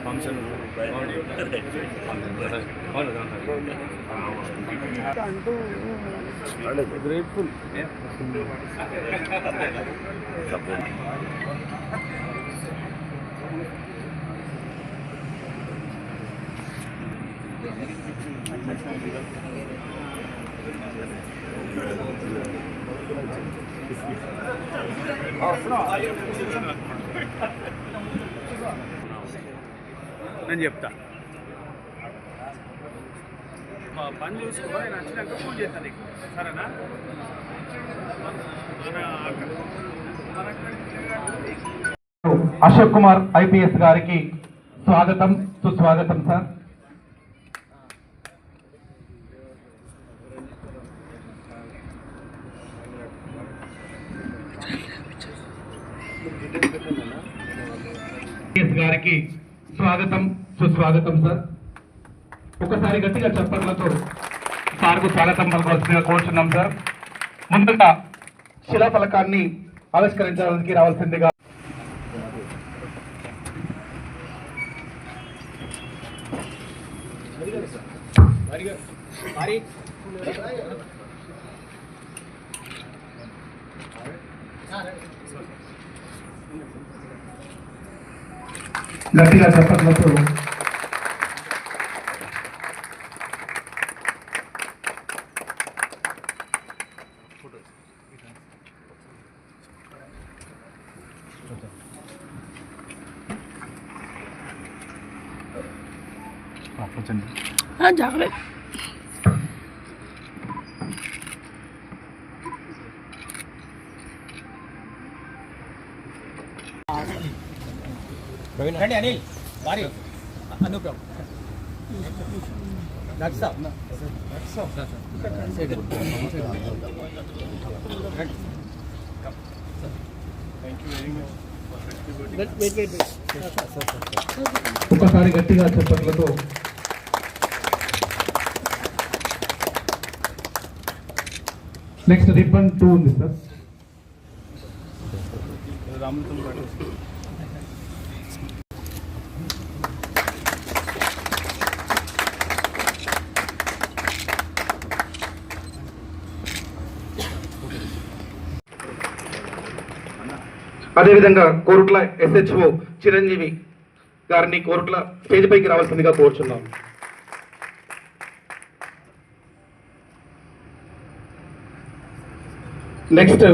Function grateful నేను చెప్తా మా పని చూసుకో నేను వచ్చినాక ఫోన్ చేస్తాను నీకు సరేనా అశోక్ కుమార్ ఐపీఎస్ గారికి స్వాగతం సుస్వాగతం సార్. గారికి స్వాగతం సుస్వాగతం సార్. ఒకసారి గట్టిగా చప్పట్లతో సార్కు స్వాగతం పలకవలసిందిగా కోరుచున్నాం సార్. ముందుగా శిలాఫలకాన్ని ఆవిష్కరించడానికి రావాల్సిందిగా గట్టిగా చప్పట్లతో జాగ్రత్త రండి అనిల్ వారి అనుప్రభ్ ఒకసారి గట్టిగా చప్పట్లతో నెక్స్ట్ రిబ్బన్ 2 ఉంది సార్. అదేవిధంగా కోరుట్ల ఎస్హెచ్ఓ చిరంజీవి గారిని కోరుట్ల స్టేజ్ పైకి రావాల్సిందిగా కోరుచున్నాం. నెక్స్ట్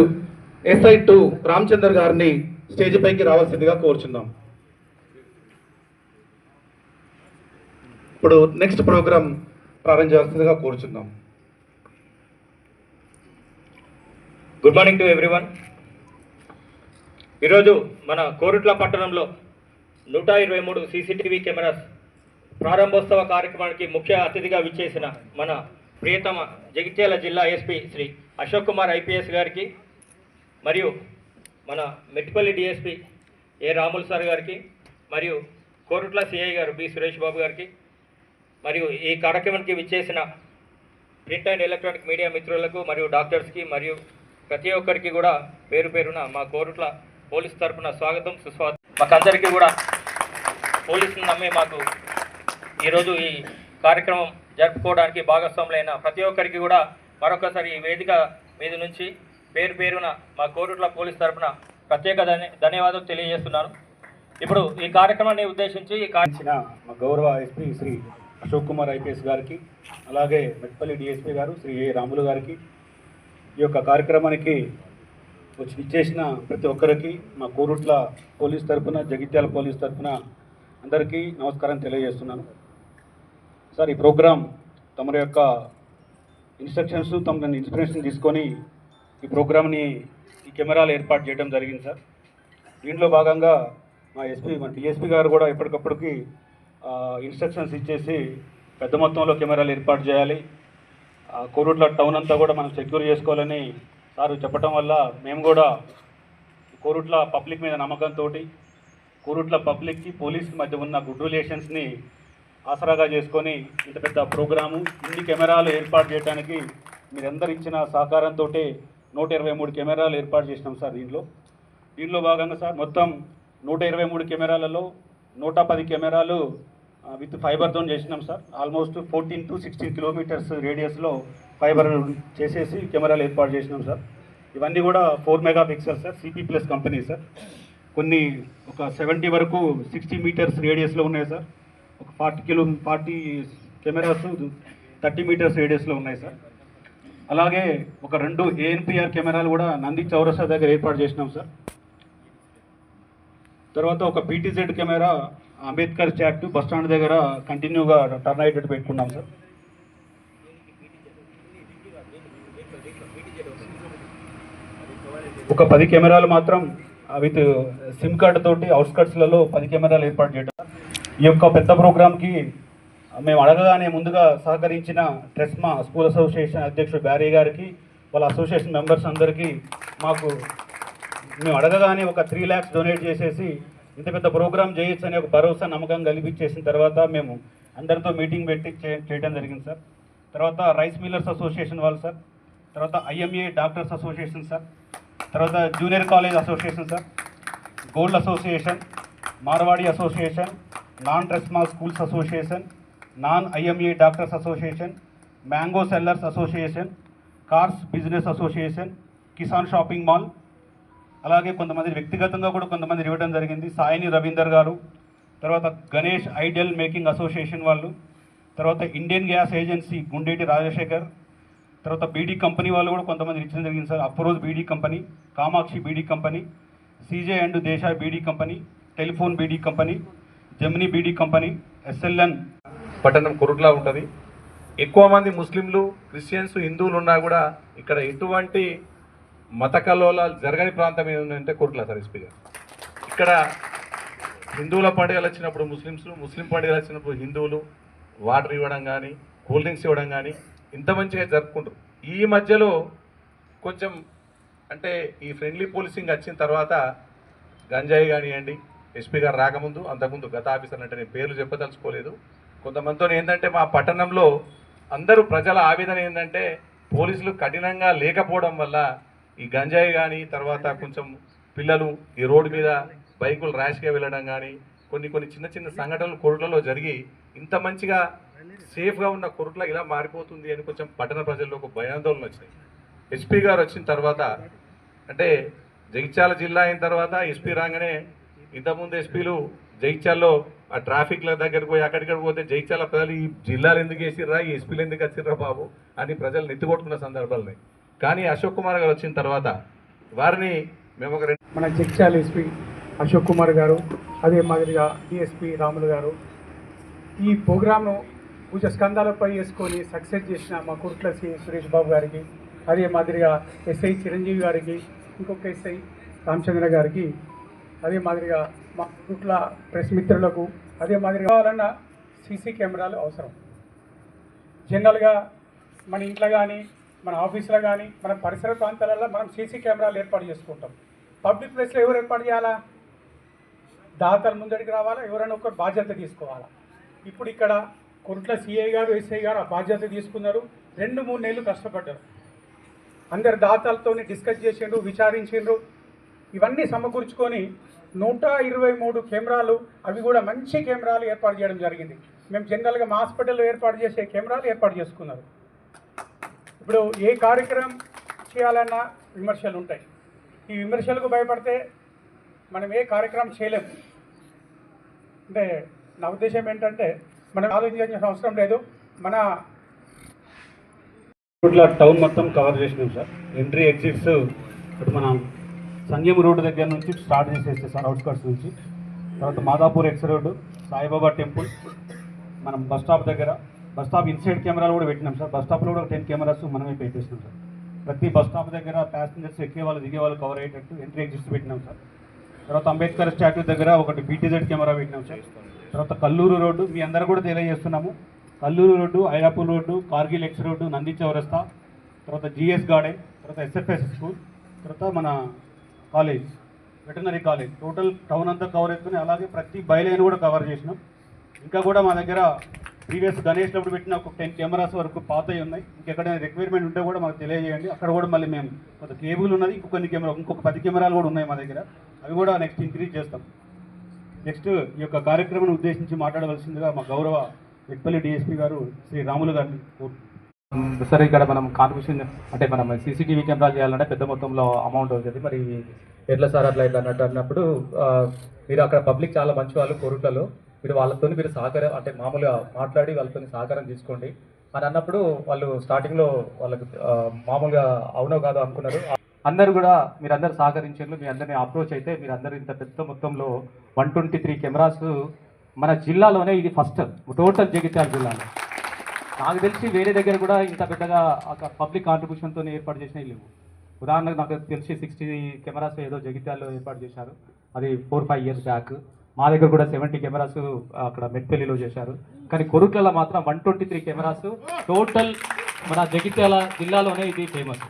SI2 రామచందర్ గారిని స్టేజ్ పైకి రావాల్సిందిగా కోరుచున్నాం. ఇప్పుడు నెక్స్ట్ ప్రోగ్రామ్ ప్రారంభించాల్సిందిగా కోరుచున్నాం. Good morning to everyone. ఈరోజు మన కోరుట్ల పట్టణంలో 123 సీసీటీవీ కెమెరాస్ ప్రారంభోత్సవ కార్యక్రమానికి ముఖ్య అతిథిగా విచ్చేసిన మన ప్రియతమ జగిత్యాల జిల్లా ఎస్పీ శ్రీ అశోక్ కుమార్ ఐపీఎస్ గారికి మరియు మన మెట్టిపల్లి డిఎస్పీ ఏ రాములు సార్ గారికి మరియు కోరుట్ల సిఐ గారు బి సురేష్ బాబు గారికి మరియు ఈ కార్యక్రమానికి విచ్చేసిన ప్రింట్ అండ్ ఎలక్ట్రానిక్ మీడియా మిత్రులకు మరియు డాక్టర్స్కి మరియు ప్రతి ఒక్కరికి కూడా పేరు పేరున మా కోరుట్ల పోలీస్ తరఫున స్వాగతం సుస్వాగతం. మాకందరికీ కూడా పోలీసులు నమ్మి మాకు ఈరోజు ఈ కార్యక్రమం జరుపుకోవడానికి భాగస్వాములైన ప్రతి ఒక్కరికి కూడా మరొకసారి ఈ వేదిక మీద నుంచి పేరు పేరున మా కోరుట్ల పోలీస్ తరఫున ప్రత్యేక ధన్యవాదాలు తెలియజేస్తున్నాను. ఇప్పుడు ఈ కార్యక్రమాన్ని ఉద్దేశించి మా గౌరవ ఎస్పీ శ్రీ అశోక్ కుమార్ ఐపీఎస్ గారికి అలాగే మెట్పల్లి డిఎస్పీ గారు శ్రీ ఏ రాములు గారికి ఈ యొక్క కార్యక్రమానికి ఇచ్చేసిన ప్రతి ఒక్కరికి మా కోరుట్ల పోలీస్ తరఫున జగిత్యాల పోలీస్ తరఫున అందరికీ నమస్కారం తెలియజేస్తున్నాను. సార్ ఈ ప్రోగ్రాం తమ యొక్క ఇన్స్ట్రక్షన్స్ తమ ఇన్స్పిరేషన్ తీసుకొని ఈ ప్రోగ్రామ్ని ఈ కెమెరాలు ఏర్పాటు చేయడం జరిగింది సార్. దీంట్లో భాగంగా మా డిఎస్పీ గారు కూడా ఎప్పటికప్పటికి ఇన్స్ట్రక్షన్స్ ఇచ్చేసి పెద్ద మొత్తంలో కెమెరాలు ఏర్పాటు చేయాలి, కోరుట్ల టౌన్ అంతా కూడా మనం సెక్యూర్ చేసుకోవాలని సార్ చెప్పడం వల్ల మేము కూడా కోరుట్ల పబ్లిక్ మీద నమ్మకంతో కోరుట్ల పబ్లిక్కి పోలీస్కి మధ్య ఉన్న గుడ్ రిలేషన్స్ని ఆసరాగా చేసుకొని ఇంత పెద్ద ప్రోగ్రాము ఇన్ని కెమెరాలు ఏర్పాటు చేయడానికి మీరందరూ ఇచ్చిన సహకారంతో 123 కెమెరాలు ఏర్పాటు చేసినాం సార్. దీంట్లో భాగంగా సార్ మొత్తం 123 కెమెరాలలో 110 కెమెరాలు విత్ ఫైబర్తో చేసినాం సార్. ఆల్మోస్ట్ 14 to 16 కిలోమీటర్స్ రేడియస్లో ఫైబర్ చేసేసి కెమెరాలు ఏర్పాటు చేసినాం సార్. ఇవన్నీ కూడా 4 megapixel sir, CP plus company sir. కొన్ని ఒక 70 వరకు 60 మీటర్స్ రేడియస్లో ఉన్నాయి సార్. ఒక 40 కెమెరాస్ 30 మీటర్స్ రేడియస్లో ఉన్నాయి సార్. అలాగే ఒక 2 ఏఎన్పిఆర్ కెమెరాలు కూడా నంది చౌరస్తా దగ్గర ఏర్పాటు చేసినాం సార్. తర్వాత ఒక PTZ camera Ambedkar statue bus stand దగ్గర కంటిన్యూగా టర్న్ అయ్యేటట్టు పెట్టుకున్నాం సార్. ఒక 10 కెమెరాలు మాత్రం విత్ సిమ్ కార్డు తోటి అవుట్స్కట్స్లలో 10 కెమెరాలు ఏర్పాటు చేయడం. ఈ యొక్క పెద్ద ప్రోగ్రామ్కి మేము అడగగానే ముందుగా సహకరించిన ట్రెస్మా స్కూల్ అసోసియేషన్ అధ్యక్షుడు బ్యారీ గారికి, వాళ్ళ అసోసియేషన్ మెంబర్స్ అందరికీ మేము అడగగానే ఒక 3 lakhs డొనేట్ చేసేసి ఇంత పెద్ద ప్రోగ్రామ్ చేయొచ్చు అనే ఒక భరోసా నమ్మకం కల్పించేసిన తర్వాత మేము అందరితో మీటింగ్ పెట్టి చేయడం జరిగింది సార్. తర్వాత రైస్ మిల్లర్స్ అసోసియేషన్ వాళ్ళు సార్, తర్వాత ఐఎంఏ డాక్టర్స్ అసోసియేషన్ సార్, తర్వాత junior college association sir, gold association, Marwadi association, non TRESMA schools association, non IMA doctors association, mango sellers association, cars business association, Kisan shopping mall, అలాగే కొంతమంది వ్యక్తిగతంగా కూడా కొంతమంది ఇవ్వడం జరిగింది. సాయిని రవీందర్ గారు, తర్వాత గణేష్ ఐడియల్ మేకింగ్ అసోసియేషన్ వాళ్ళు, తర్వాత Indian gas agency Gundeti Rajasekhar, తర్వాత బీడీ కంపెనీ వాళ్ళు కూడా కొంతమంది ఇచ్చడం జరిగింది sir. Afroz beedi company, Kamakshi beedi company, CJ and Desai beedi company, telephone beedi company, Gemini beedi company, SLN. పట్టణం కొరుట్లా ఉంటుంది. ఎక్కువ మంది ముస్లింలు, క్రిస్టియన్స్, హిందువులు ఉన్నా కూడా ఇక్కడ ఎటువంటి మత కల్లోలాలు జరగని ప్రాంతం ఏంటంటే కొరుట్లా సార్. ఎస్పీ గారు ఇక్కడ హిందువుల పండుగలు వచ్చినప్పుడు ముస్లిమ్స్, ముస్లిం పండుగలు వచ్చినప్పుడు హిందువులు వాటర్ ఇవ్వడం కానీ, కూల్ డ్రింక్స్ ఇవ్వడం కానీ ఇంత మంచిగా జరుపుకుంటారు. ఈ మధ్యలో కొంచెం అంటే ఈ ఫ్రెండ్లీ పోలీసింగ్ వచ్చిన తర్వాత గంజాయి కానివ్వండి, ఎస్పీ గారు రాకముందు, అంతకుముందు గత ఆఫీసర్ అంటే నేను పేర్లు చెప్పదలుచుకోలేదు, కొంతమందితో ఏంటంటే మా పట్టణంలో అందరూ ప్రజల ఆవేదన ఏంటంటే పోలీసులు కఠినంగా లేకపోవడం వల్ల ఈ గంజాయి కానీ, తర్వాత కొంచెం పిల్లలు ఈ రోడ్డు మీద బైకులు ర్యాష్గా వెళ్ళడం కానీ కొన్ని చిన్న చిన్న సంఘటనలు కొరుట్లలో జరిగి ఇంత మంచిగా సేఫ్గా ఉన్న కొరుట్ల ఇలా మారిపోతుంది అని కొంచెం పట్టణ ప్రజల్లో ఒక భయాందోళన వచ్చినాయి. ఎస్పీ గారు వచ్చిన తర్వాత అంటే జగిత్యాల జిల్లా అయిన తర్వాత ఎస్పీ రాగానే ఇంతకుముందు ఎస్పీలు జగిత్యాల్లో ఆ ట్రాఫిక్ల దగ్గరికి పోయి అక్కడికి పోతే జగిత్యాల ప్రజలు ఈ జిల్లాలు ఎందుకు వేసిర్రా, ఈ ఎస్పీలు ఎందుకు వచ్చిర్రా బాబు అని ప్రజలు నెత్తికొట్టుకున్న సందర్భాలున్నాయి. కానీ అశోక్ కుమార్ గారు వచ్చిన తర్వాత వారిని మేము ఒక మన జగిత్యాల ఎస్పీ అశోక్ కుమార్ గారు, అదే మాదిరిగా డిఎస్పీ రాములు గారు ఈ ప్రోగ్రామ్ను పూజ స్కందాలపై వేసుకొని సక్సెస్ చేసిన మా కుర్ట్ల సురేష్ బాబు గారికి, అదే మాదిరిగా ఎస్ఐ చిరంజీవి గారికి, ఇంకొక ఎస్ఐ రామచంద్ర గారికి, అదే మాదిరిగా మా కుర్ట్ల ప్రెస్ మిత్రులకు, అదే మాదిరిగా కావాలన్నా సీసీ కెమెరాలు అవసరం. జనరల్గా మన ఇంట్లో కానీ, మన ఆఫీసులో కానీ, మన పరిసర ప్రాంతాలలో మనం సీసీ కెమెరాలు ఏర్పాటు చేసుకుంటాం. పబ్లిక్ ప్లేస్లో ఎవరు ఏర్పాటు చేయాలా? దాతలు ముందడికి రావాలా, ఎవరైనా ఒకరు బాధ్యత తీసుకోవాలా. ఇప్పుడు ఇక్కడ కొరుట్ల సిఐ గారు, ఎస్ఐ గారు ఆ బాధ్యత తీసుకున్నారు. 2-3 నెలలు కష్టపడ్డారు. అందరు దాతలతో డిస్కస్ చేసిండ్రు, విచారించిండ్రు. ఇవన్నీ సమకూర్చుకొని 123 కెమెరాలు, అవి కూడా మంచి కెమెరాలు ఏర్పాటు చేయడం జరిగింది. మేము జనరల్గా మా హాస్పిటల్లో ఏర్పాటు చేసే కెమెరాలు ఏర్పాటు చేసుకున్నారు. ఇప్పుడు ఏ కార్యక్రమం చేయాలన్నా విమర్శలు ఉంటాయి. ఈ విమర్శలకు భయపడితే మనం ఏ కార్యక్రమం చేయలేము. అంటే నా ఉద్దేశం ఏంటంటే మనం ఆలోచించాల్సిన అవసరం లేదు. మన టౌన్ మొత్తం కవర్ చేసినాం సార్. ఎంట్రీ ఎగ్జిట్స్ ఇప్పుడు మనం సంజయం రోడ్డు దగ్గర నుంచి స్టార్ట్ చేసేస్తే సార్, అవుట్స్కట్స్ నుంచి. తర్వాత Madhapur X road, Saibaba temple, మనం బస్ స్టాప్ దగ్గర, బస్ స్టాప్ ఇన్సైడ్ కెమెరాలు కూడా పెట్టినాం సార్. బస్ స్టాప్లో కూడా 10 కెమెరాస్ మనమే పెట్టేసినాం సార్. ప్రతి బస్ స్టాప్ దగ్గర ప్యాసింజర్స్ ఎక్కే వాళ్ళు దిగే వాళ్ళు కవర్ అయ్యేటట్టు ఎంట్రీ ఎగ్జిట్స్ పెట్టినాం సార్. తర్వాత అంబేద్కర్ స్టాట్యూ దగ్గర ఒకటి పీటీజెడ్ కెమెరా పెట్టినాం సార్. తర్వాత కల్లూరు రోడ్డు మీ అందరూ కూడా తెలియజేస్తున్నాము. Kalluru road, Airapur road, Kargil X road, Nandi చౌరస్తా, తర్వాత జిఎస్ గార్డెన్, తర్వాత ఎస్ఎఫ్ఎస్ స్కూల్, తర్వాత మన college, veterinary college, total town అంతా కవర్ చేసుకుని అలాగే ప్రతి బయలైన్ కూడా కవర్ చేసినాం. ఇంకా కూడా మా దగ్గర ప్రీవియస్ గణేష్ అప్పుడు పెట్టిన ఒక 10 కెమెరాస్ వరకు పాతవి ఉన్నాయి. ఇంకెక్కడైనా రిక్వైర్మెంట్ ఉంటే కూడా మాకు తెలియజేయండి. అక్కడ కూడా మళ్ళీ మేము కొంత కేబుల్ ఉన్నది, ఇంకొక 10 కెమెరాలు కూడా ఉన్నాయి మా దగ్గర. అవి కూడా నెక్స్ట్ ఇంక్రీజ్ చేస్తాం. నెక్స్ట్ ఈ యొక్క కార్యక్రమాన్ని ఉద్దేశించి మాట్లాడవలసిందిగా మా గౌరవ మెట్పల్లి డిఎస్పీ గారు శ్రీ రాములు గారిని కోరుతున్నాను. సార్ ఇక్కడ మనం కాన్ట్రిబ్యూషన్ అంటే మనం సీసీటీవీ కెమెరాలు చేయాలంటే పెద్ద మొత్తంలో అమౌంట్ అవుతుంది. మరి ఎట్లా సార్ అట్లా ఇట్లా అన్నప్పుడు మీరు అక్కడ పబ్లిక్ చాలా మంచి వాళ్ళు కోరుట్లలో, మీరు వాళ్ళతో మీరు సహకారం అంటే మామూలుగా మాట్లాడి వాళ్ళతో సహకారం తీసుకోండి అని అన్నప్పుడు వాళ్ళు స్టార్టింగ్లో వాళ్ళకి మామూలుగా అవునో కాదో అనుకున్నారు. అందరూ కూడా మీరందరూ సహకరించారు. మీ అందరినీ అప్రోచ్ అయితే మీరందరూ ఇంత పెద్ద మొత్తంలో 123 కెమెరాస్ మన జిల్లాలోనే ఇది ఫస్ట్ టోటల్ జగిత్యాల జిల్లాలో. నాకు తెలిసి వేరే దగ్గర కూడా ఇంత పెద్దగా పబ్లిక్ కాంట్రిబ్యూషన్తో ఏర్పాటు చేసినవి లేవు. ఉదాహరణకు నాకు తెలిసి 60 కెమెరాస్ ఏదో జగిత్యాల్లో ఏర్పాటు చేశారు, అది 4-5 ఇయర్స్ బ్యాక్. మా దగ్గర కూడా 70 కెమెరాస్ అక్కడ మెట్పల్లిలో చేశారు. కానీ కొరుట్లలో మాత్రం 123 కెమెరాస్ టోటల్ మన జగిత్యాల జిల్లాలోనే ఇది ఫేమస్.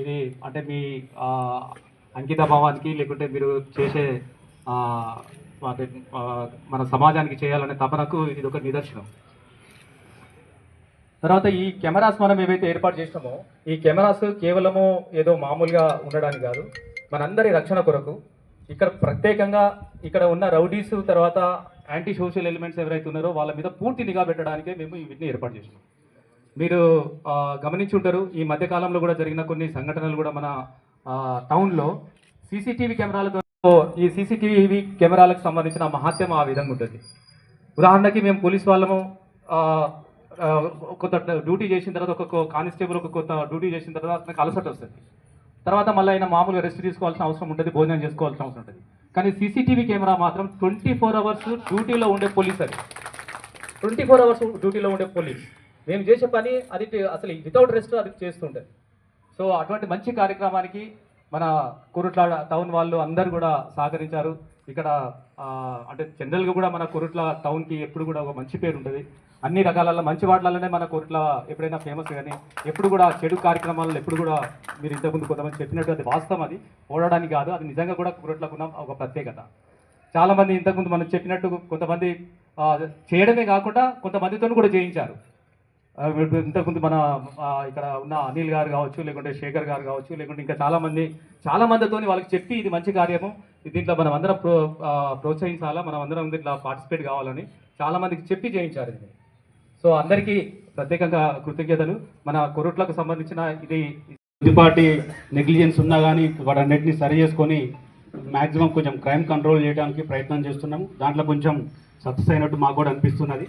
ఇది అంటే మీ అంకిత భావానికి లేకుంటే మీరు చేసే మన సమాజానికి చేయాలనే తపనకు ఇది ఒక నిదర్శనం. తర్వాత ఈ కెమెరాస్ మనం ఏవైతే ఏర్పాటు చేసినామో ఈ కెమెరాస్ కేవలము ఏదో మామూలుగా ఉండడానికి కాదు, మనందరి రక్షణ కొరకు. ఇక్కడ ప్రత్యేకంగా ఇక్కడ ఉన్న రౌడీస్ తర్వాత యాంటీ సోషల్ ఎలిమెంట్స్ ఎవరైతే ఉన్నారో వాళ్ళ మీద పూర్తి నిఘా పెట్టడానికే మేము వీటిని ఏర్పాటు చేసినాం. మీరు గమనించి ఉంటారు, ఈ మధ్యకాలంలో కూడా జరిగిన కొన్ని సంఘటనలు కూడా మన టౌన్లో సీసీటీవీ కెమెరాలతో ఈ సీసీటీవీ కెమెరాలకు సంబంధించిన మహత్యం ఆ విధంగా ఉంటుంది. ఉదాహరణకి మేము పోలీస్ వాళ్ళము కొంత డ్యూటీ చేసిన తర్వాత ఒక్కొక్క కానిస్టేబుల్ ఒక కొత్త డ్యూటీ చేసిన తర్వాత నాకు అలసట వస్తుంది. తర్వాత మళ్ళీ అయినా మామూలుగా రెస్ట్ తీసుకోవాల్సిన అవసరం ఉంటుంది, భోజనం చేసుకోవాల్సిన అవసరం ఉంటుంది. కానీ సీసీటీవీ కెమెరా మాత్రం 24 అవర్స్ డ్యూటీలో ఉండే పోలీస్. అది 24 అవర్స్ డ్యూటీలో ఉండే పోలీస్. మేము చేసే పని అది అసలు వితౌట్ రెస్ట్ అది చేస్తుంటుంది. సో అటువంటి మంచి కార్యక్రమానికి మన కొరుట్ల టౌన్ వాళ్ళు అందరూ కూడా సహకరించారు. ఇక్కడ అంటే జనరల్గా కూడా మన కొరుట్ల టౌన్కి ఎప్పుడు కూడా ఒక మంచి పేరు ఉంటుంది. అన్ని రకాల మంచి వాటిలలోనే మన కొరుట్ల ఎప్పుడైనా ఫేమస్. కానీ ఎప్పుడు కూడా చెడు కార్యక్రమాల్లో ఎప్పుడు కూడా మీరు ఇంతకుముందు కొంతమంది చెప్పినట్టు అది వాస్తవం, అది ఓడడానికి కాదు, అది నిజంగా కూడా కొరుట్లకు ఉన్న ఒక ప్రత్యేకత. చాలామంది ఇంతకుముందు మనం చెప్పినట్టు కొంతమంది చేయడమే కాకుండా కొంతమందితో కూడా చేయించారు. ఇంతకుముందు మన ఇక్కడ ఉన్న అనిల్ గారు కావచ్చు, లేకుంటే శేఖర్ గారు కావచ్చు, లేకుంటే ఇంకా చాలా మందితో వాళ్ళకి చెప్పి ఇది మంచి కార్యము, దీంట్లో మనం అందరం ప్రోత్సహించాలా, మనం అందరం దీంట్లో పార్టిసిపేట్ కావాలని చాలామందికి చెప్పి చేయించారు ఇది. సో అందరికీ ప్రత్యేకంగా కృతజ్ఞతలు. మన కొరుట్లకు సంబంధించిన ఇది కొద్దిపాటి నెగ్లిజెన్స్ ఉన్నా కానీ వాటన్నిటిని సరి చేసుకొని మ్యాక్సిమం కొంచెం క్రైమ్ కంట్రోల్ చేయడానికి ప్రయత్నం చేస్తున్నాము. దాంట్లో కొంచెం సక్సెస్ అయినట్టు మాకు కూడా అనిపిస్తున్నది.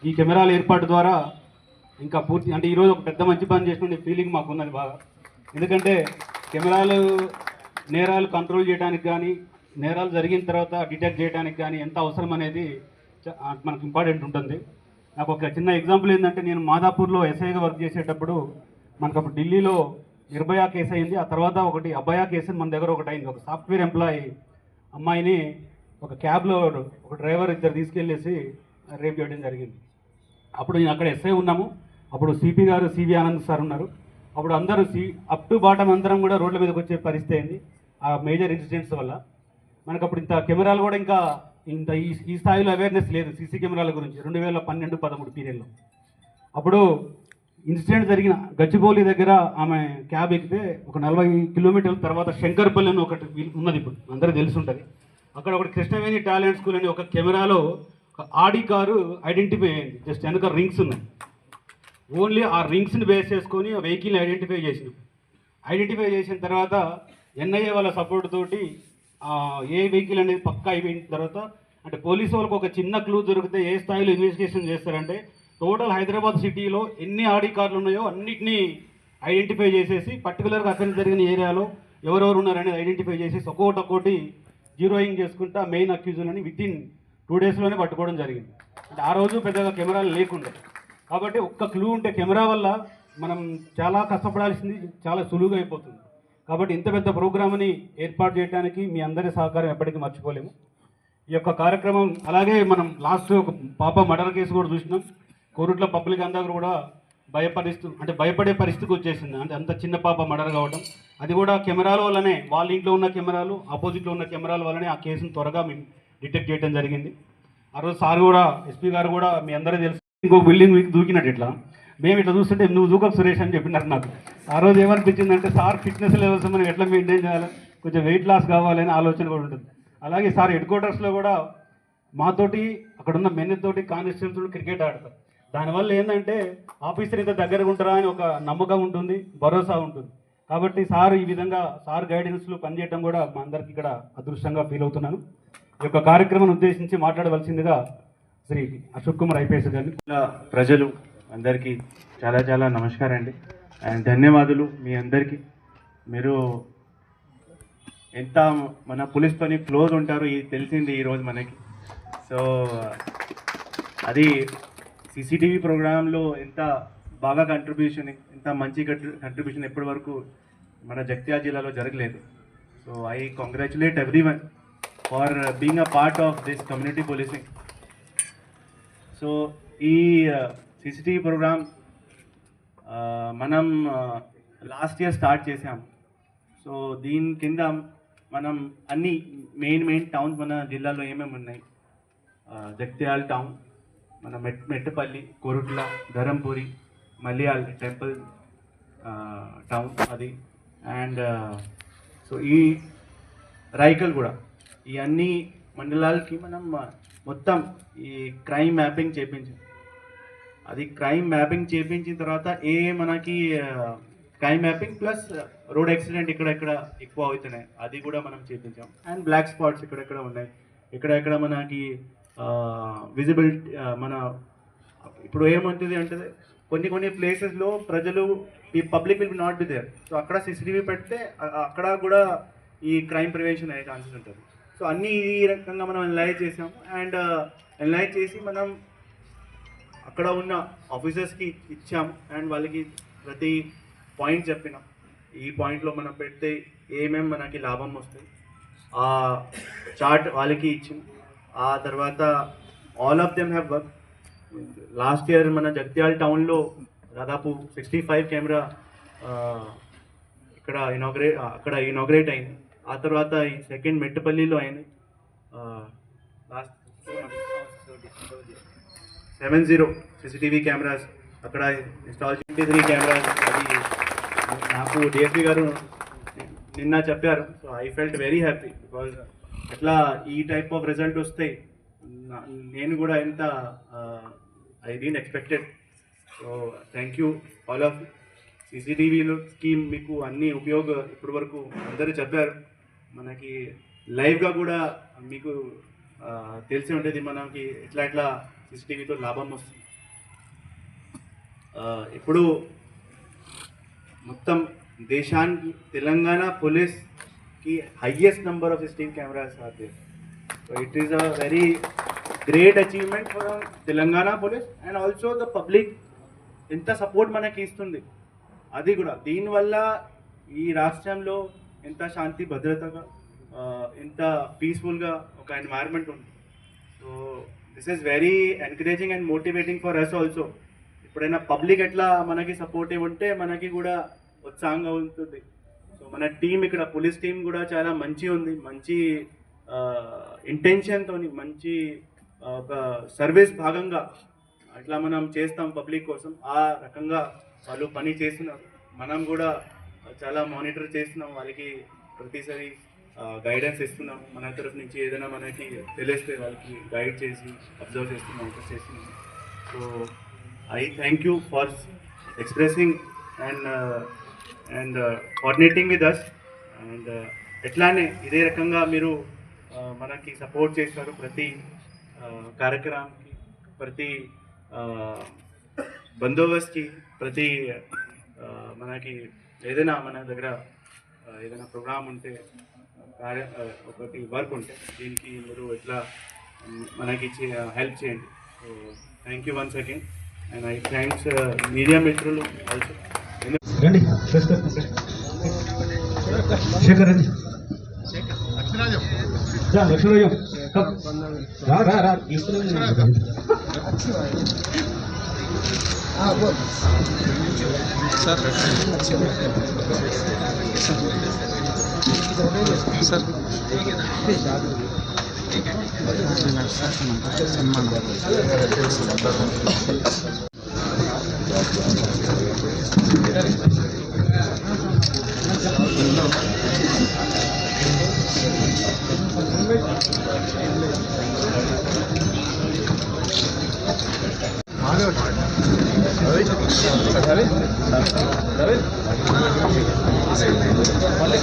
ఈ కెమెరాల ఏర్పాటు ద్వారా ఇంకా పూర్తి అంటే ఈరోజు ఒక పెద్ద మంచి పని చేసిన ఫీలింగ్ మాకు ఉన్నది బాగా. ఎందుకంటే కెమెరాలు నేరాలు కంట్రోల్ చేయడానికి కానీ నేరాలు జరిగిన తర్వాత డిటెక్ట్ చేయడానికి కానీ ఎంత అవసరం అనేది మనకు ఇంపార్టెంట్ ఉంటుంది. నాకు ఒక చిన్న ఎగ్జాంపుల్ ఏంటంటే, నేను మాదాపూర్లో ఎస్ఐగా వర్క్ చేసేటప్పుడు మనకు అప్పుడు ఢిల్లీలో నిర్భయ కేసు అయింది. ఆ తర్వాత ఒకటి అభయ కేసు మన దగ్గర ఒకటి అయింది. ఒక సాఫ్ట్వేర్ ఎంప్లాయీ అమ్మాయిని ఒక క్యాబ్లో ఒక డ్రైవర్ ఇద్దరు తీసుకెళ్ళేసి రేప్ చేయడం జరిగింది. అప్పుడు నేను అక్కడ ఎస్ఐ ఉన్నాము. అప్పుడు సిపి గారు సివి ఆనంద్ సార్ ఉన్నారు. అప్పుడు అందరూ అప్ టు బాటం అందరం కూడా రోడ్ల మీదకి వచ్చే పరిస్థితి అయింది ఆ మేజర్ ఇన్సిడెంట్స్ వల్ల. మనకు అప్పుడు ఇంత కెమెరాలు కూడా ఇంకా ఇంత ఈ స్థాయిలో అవేర్నెస్ లేదు సీసీ కెమెరాల గురించి 2012-13 పీరియడ్లో. అప్పుడు ఇన్సిడెంట్ జరిగిన గచ్చిబౌలి దగ్గర ఆమె క్యాబ్ ఎక్కితే ఒక 40 కిలోమీటర్ల తర్వాత శంకర్పల్లి అని ఒకటి ఉన్నది, ఇప్పుడు అందరూ తెలిసి ఉంటుంది. అక్కడ ఒకటి కృష్ణవేణి టాలెంట్ స్కూల్ అని ఒక కెమెరాలో ఒక ఆడి కారు ఐడెంటిఫై అయింది. జస్ట్ వెనక రింగ్స్ ఉన్నాయి. ఓన్లీ ఆ రింగ్స్ని బేస్ చేసుకొని ఆ వెహికల్ని ఐడెంటిఫై చేసినాం. ఐడెంటిఫై చేసిన తర్వాత ఎన్ఐఏ వాళ్ళ సపోర్ట్ తోటి ఏ వెహికల్ అనేది పక్కా అయిపోయిన తర్వాత అంటే పోలీసు వాళ్ళకి ఒక చిన్న క్లూ దొరికితే ఏ స్థాయిలో ఇన్వెస్టిగేషన్ చేస్తారంటే టోటల్ హైదరాబాద్ సిటీలో ఎన్ని ఆడి కార్లు ఉన్నాయో అన్నిటినీ ఐడెంటిఫై చేసేసి పర్టికులర్గా అక్కడ జరిగిన ఏరియాలో ఎవరెవరు ఉన్నారనేది ఐడెంటిఫై చేసేసి ఒక్కొక్కటి జీరోయింగ్ చేసుకుంటా మెయిన్ అక్యూజులని వితిన్ 2 డేస్లోనే పట్టుకోవడం జరిగింది. అంటే ఆ రోజు పెద్దగా కెమెరాలు లేకుండా. కాబట్టి ఒక్క క్లూ ఉంటే కెమెరా వల్ల మనం చాలా కష్టపడాల్సింది చాలా సులువుగా అయిపోతుంది. కాబట్టి ఇంత పెద్ద ప్రోగ్రామ్ని ఏర్పాటు చేయడానికి మీ అందరి సహకారం ఎప్పటికీ మర్చిపోలేము. ఈ యొక్క కార్యక్రమం అలాగే మనం లాస్ట్ ఒక పాప మర్డర్ కేసు కూడా చూసినాం. కోరుట్ల పబ్లిక్ అందరూ కూడా భయపడే పరిస్థితికి వచ్చేసింది. అంటే అంత చిన్న పాప మర్డర్ కావడం, అది కూడా కెమెరాల వల్లనే, వాళ్ళ ఇంట్లో ఉన్న కెమెరాలు ఆపోజిట్లో ఉన్న కెమెరాల వల్లనే ఆ కేసును త్వరగా మేము డిటెక్ట్ చేయడం జరిగింది. ఆ రోజు సార్ కూడా ఎస్పీ గారు కూడా మీ అందరూ తెలుసు ఇంకొక బిల్డింగ్ మీకు దూకినట్టు ఇట్లా మేము ఇట్లా చూస్తుంటే నువ్వు దూకకు సురేష్ అని చెప్పినారు నాకు. ఆ రోజు ఏమనిపించిందంటే సార్ ఫిట్నెస్ లెవెల్స్ మనం ఎట్లా మెయింటైన్ చేయాలి, కొంచెం వెయిట్ లాస్ కావాలని ఆలోచన కూడా ఉంటుంది. అలాగే సార్ హెడ్ క్వార్టర్స్లో కూడా మాతోటి అక్కడ ఉన్న మెన్ తోటి కానిస్టేబుల్స్ క్రికెట్ ఆడతారు. దానివల్ల ఏంటంటే ఆఫీసర్ ఇంత దగ్గరగా ఉంటారా అని ఒక నమ్మకం ఉంటుంది, భరోసా ఉంటుంది. కాబట్టి సార్ ఈ విధంగా సార్ గైడెన్స్లో పనిచేయడం కూడా మా అందరికి ఇక్కడ అదృష్టంగా ఫీల్ అవుతున్నాను. ఈ యొక్క కార్యక్రమాన్ని ఉద్దేశించి మాట్లాడవలసిందిగా శ్రీ అశోక్ కుమార్ ఐపీఎస్ గారిని. ప్రజలు అందరికీ చాలా చాలా నమస్కారం అండి అండ్ ధన్యవాదాలు మీ అందరికీ. మీరు ఎంత మన పోలీస్ పని క్లోజ్ ఉంటారో ఇది తెలిసింది ఈరోజు మనకి. సో అది సీసీటీవీ ప్రోగ్రాంలో ఎంత బాగా కంట్రిబ్యూషన్, ఎంత మంచి కంట్రిబ్యూషన్ ఎప్పటి వరకు మన జగిత్యాల జిల్లాలో జరగలేదు. So I congratulate everyone for being a part of this community policing. So ఈ సీసీటీవీ ప్రోగ్రామ్ మనం లాస్ట్ ఇయర్ స్టార్ట్ చేసాం. సో దీని కింద మనం అన్ని మెయిన్ టౌన్స్ మన జిల్లాలో ఏమేమి ఉన్నాయి, జగిత్యాల టౌన్, మన మెట్టపల్లి, కొరుట్ల, ధరంపూరి, మల్యాల్ టెంపుల్ టౌన్ అది, అండ్ సో ఈ రైకల్ కూడా, ఈ అన్ని మండలాలకి మనం మొత్తం ఈ క్రైమ్ మ్యాపింగ్ చేయించాం. అది క్రైమ్ మ్యాపింగ్ చేయించిన తర్వాత మనకి crime mapping plus road accident ఎక్కడెక్కడ ఎక్కువ అవుతున్నాయి అది కూడా మనం చేయించాం. అండ్ బ్లాక్ స్పాట్స్ ఎక్కడెక్కడ ఉన్నాయి, ఎక్కడెక్కడ మనకి విజిబిలిటీ మన ఇప్పుడు ఏమవుతుంది అంటే కొన్ని ప్లేసెస్లో ప్రజలు ఈ public will be not be there. So అక్కడ సీసీటీవీ పెడితే అక్కడ కూడా ఈ క్రైమ్ ప్రివెన్షన్ అయ్యే ఛాన్సెస్ ఉంటుంది. సో అన్నీ ఈ రకంగా మనం అనలైజ్ చేసాము. అండ్ అనలైజ్ చేసి మనం అక్కడ ఉన్న ఆఫీసర్స్కి ఇచ్చాము అండ్ వాళ్ళకి ప్రతి పాయింట్ చెప్పినాం. ఈ పాయింట్లో మనం పెడితే ఏమేమి మనకి లాభం వస్తాయి ఆ చార్ట్ వాళ్ళకి ఇచ్చింది. ఆ తర్వాత all of them have work. Last year మన జగిత్యాల టౌన్లో దాదాపు 65 కెమెరా అక్కడ ఇనాగ్రేట్ అయింది. ఆ తర్వాత ఈ సెకండ్ మెట్టపల్లిలో అయింది. లాస్ట్ 70 సీసీటీవీ కెమెరాస్ అక్కడ ఇన్స్టాల్ 23 కెమెరాస్. అది నాకు డిఎస్పీ గారు నిన్న చెప్పారు. So I felt very happy because అట్లా ఈ టైప్ ఆఫ్ రిజల్ట్ వస్తాయి నేను కూడా ఎంత I didn't expected. So thank you all of. సీసీటీవీలో స్కీమ్ మీకు అన్ని ఇప్పటి వరకు అందరూ చెప్పారు. మనకి లైవ్గా కూడా మీకు తెలిసి ఉంటుంది మనకి ఎట్లా సీసీటీవీతో లాభం వస్తుంది. ఇప్పుడు మొత్తం దేశానికి తెలంగాణ పోలీస్కి highest number of CCTV cameras are there. So it is a very great achievement for Telangana police and also the public ఎంత సపోర్ట్ మనకి ఇస్తుంది అది కూడా. దీనివల్ల ఈ రాష్ట్రంలో ఎంత శాంతి భద్రతగా ఎంత పీస్ఫుల్గా ఒక ఎన్వైర్న్మెంట్ ఉంది. So this is very encouraging and motivating for us also. ఎప్పుడైనా పబ్లిక్ ఎట్లా మనకి సపోర్టివ్ ఉంటే మనకి కూడా ఉత్సాహంగా ఉంటుంది. సో మన టీం ఇక్కడ పోలీస్ టీం కూడా చాలా మంచి ఉంది, మంచి ఇంటెన్షన్తో, మంచి ఒక సర్వీస్ భాగంగా అట్లా మనం చేస్తాం పబ్లిక్ కోసం. ఆ రకంగా వాళ్ళు పని చేస్తున్నారు. మనం కూడా చాలా మానిటర్ చేస్తున్నాం, వాళ్ళకి ప్రతిసారి గైడెన్స్ ఇస్తున్నాం. మన తరఫు నుంచి ఏదైనా మనకి తెలిస్తే వాళ్ళకి గైడ్ చేసి అబ్జర్వ్ చేస్తున్నాం, చేస్తున్నాం. So I thank you for expressing and coordinating with us and ఎట్లానే ఇదే రకంగా మీరు మనకి సపోర్ట్ చేస్తారు ప్రతి కార్యక్రమానికి, ప్రతి బందోబస్తుకి, ప్రతి మనకి ఏదైనా మన దగ్గర ఏదైనా ప్రోగ్రామ్ ఉంటే ఒకటి వర్క్ ఉంటే దీనికి మీరు ఎట్లా మనకి హెల్ప్ చేయండి. So thank you once again. And I thanks media mitrulu also. Ready? Shekhar ready? Ja, Lakshmanajam. Come. Ra. Both. Sir. Sir. సన్మానం మళ్ళీ